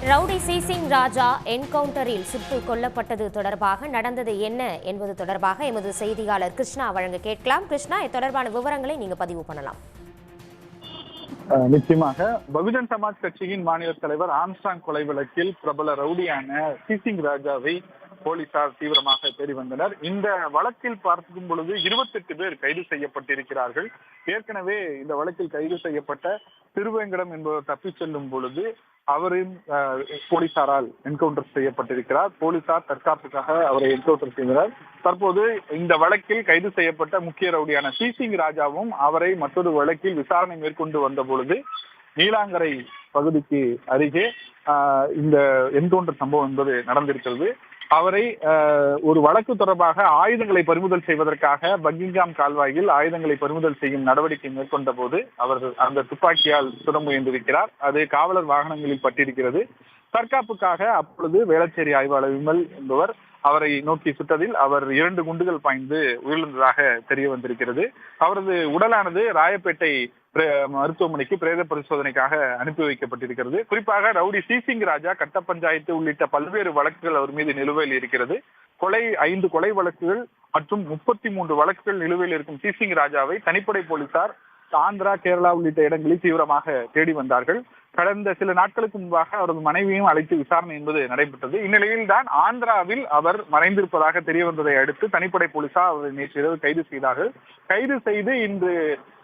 Rowdy சிசிங் ராஜா என்கவுண்டரில் சுட்டுக் கொல்லப்பட்டது தொடர்பாக நடந்தது என்ன என்பது தொடர்பாக எமது செய்தியாளர் கிருஷ்ணா வழங்க கேட்கலாம். கிருஷ்ணா, இது தொடர்பான விவரங்களை நீங்க பதிவு பண்ணலாம். நிச்சயமாக பகுஜன் சமாஜ் கட்சியின் மாநில தலைவர் ஆம்ஸ்ட்ராங் கொலை வழக்கில் பிரபல ரவுடியான சிசிங் ராஜாவை போலீசார் தீவிரமாக தேடி வந்தனர். இந்த வழக்கில் பார்க்கும் பொழுது 28 பேர் கைது செய்யப்பட்டிருக்கிறார்கள். ஏற்கனவே இந்த வழக்கில் கைது செய்யப்பட்ட திருவேங்கடம் என்பவர் தப்பிச் செல்லும் பொழுது அவரின் போலீசாரால் என்கவுண்டர் செய்யப்பட்டிருக்கிறார். போலீசார் தற்காப்புக்காக அவரை என்கவுண்டர் செய்தனர். தற்போது இந்த வழக்கில் கைது செய்யப்பட்ட முக்கிய ரவுடியான சிசிங் ராஜாவும் அவரை மற்றொரு வழக்கில் விசாரணை மேற்கொண்டு வந்த பொழுது நீலாங்கரை பகுதிக்கு அருகே இந்த என்கவுண்டர் சம்பவம் என்பது நடந்திருக்கிறது. அவரை ஒரு வழக்கு தொடர்பாக ஆயுதங்களை பறிமுதல் செய்வதற்காக பக்கிங்காம் கால்வாயில் ஆயுதங்களை பறிமுதல் செய்யும் நடவடிக்கை மேற்கொண்ட போது அவர் அந்த துப்பாக்கியால் சுட முயன்றிருக்கிறார். அது காவலர் வாகனங்களில் பட்டிருக்கிறது. தற்காப்புக்காக அப்பொழுது வேளச்சேரி ஆய்வாளர் விமல் என்பவர் அவரை நோக்கி சுட்டதில் அவர் 2 குண்டுகள் பாய்ந்து உயிரிழந்ததாக தெரிய வந்திருக்கிறது. அவரது உடலானது ராயப்பேட்டை மருத்துவமனைக்கு பிரேத பரிசோதனைக்காக அனுப்பி வைக்கப்பட்டிருக்கிறது. குறிப்பாக ரவுடி சிசிங் ராஜா, கட்ட பஞ்சாயத்து உள்ளிட்ட பல்வேறு வழக்குகள் அவர் மீது நிலுவையில் இருக்கிறது. 5 கொலை வழக்குகள் மற்றும் 33 வழக்குகள் நிலுவையில் இருக்கும் சிசிங் ராஜாவை தனிப்படை போலீசார் ஆந்திரா, கேரளா உள்ளிட்ட இடங்களில் தீவிரமாக தேடி வந்தார்கள். கடந்த சில நாட்களுக்கு முன்பாக அவரது மனைவியும் அழைத்து விசாரணை என்பது நடைபெற்றது. இந்நிலையில் தான் ஆந்திராவில் அவர் மறைந்திருப்பதாக தெரிய வந்ததை அடுத்து தனிப்படை போலீசார் அவரை நேற்று இரவு கைது செய்தார்கள். கைது செய்து இன்று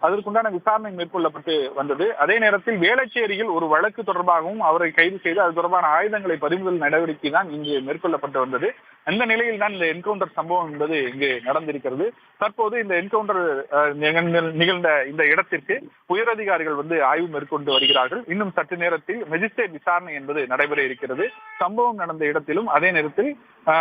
அதற்குண்டான விசாரணை மேற்கொள்ளப்பட்டு வந்தது. அதே நேரத்தில் வேளச்சேரியில் ஒரு வழக்கு தொடர்பாகவும் அவரை கைது செய்து அது தொடர்பான ஆயுதங்களை பறிமுதல் நடவடிக்கை தான் இங்கு மேற்கொள்ளப்பட்டு வந்தது. அந்த நிலையில் தான் இந்த என்கவுண்டர் சம்பவம் என்பது இங்கு நடந்திருக்கிறது. தற்போது இந்த என்கவுண்டர் நிகழ்ந்த இந்த இடத்திற்கு உயரதிகாரிகள் ஆய்வு மேற்கொண்டு வருகிறார்கள். இன்னும் சற்று நேரத்தில் மெஜிஸ்ட்ரேட் விசாரணை என்பது நடைபெற இருக்கிறது. சம்பவம் நடந்த இடத்திலும் அதே நேரத்தில்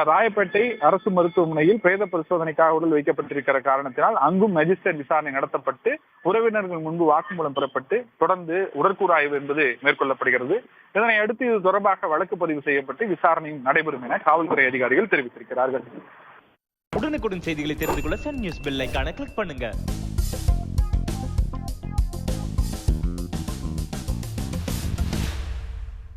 ராயப்பேட்டை அரசு மருத்துவமனையில் பிரேத பரிசோதனைக்காக உடல் வைக்கப்பட்டிருக்கிற காரணத்தினால் அங்கும் மெஜிஸ்ட்ரேட் விசாரணை நடத்தப்பட்டு உறவினர்கள் முன்பு வாக்குமூலம் பெறப்பட்டு தொடர்ந்து உடற்கூறு ஆய்வு என்பது மேற்கொள்ளப்படுகிறது. இதனை அடுத்து இது தொடர்பாக வழக்கு பதிவு செய்யப்பட்டு விசாரணையும் நடைபெறும் என காவல்துறை அதிகாரிகள் தெரிவித்திருக்கிறார்கள். உடனுக்குடன் செய்திகளை தெரிந்து கொள்ள சன் நியூஸ் பெல் ஐகானை கிளிக் பண்ணுங்க.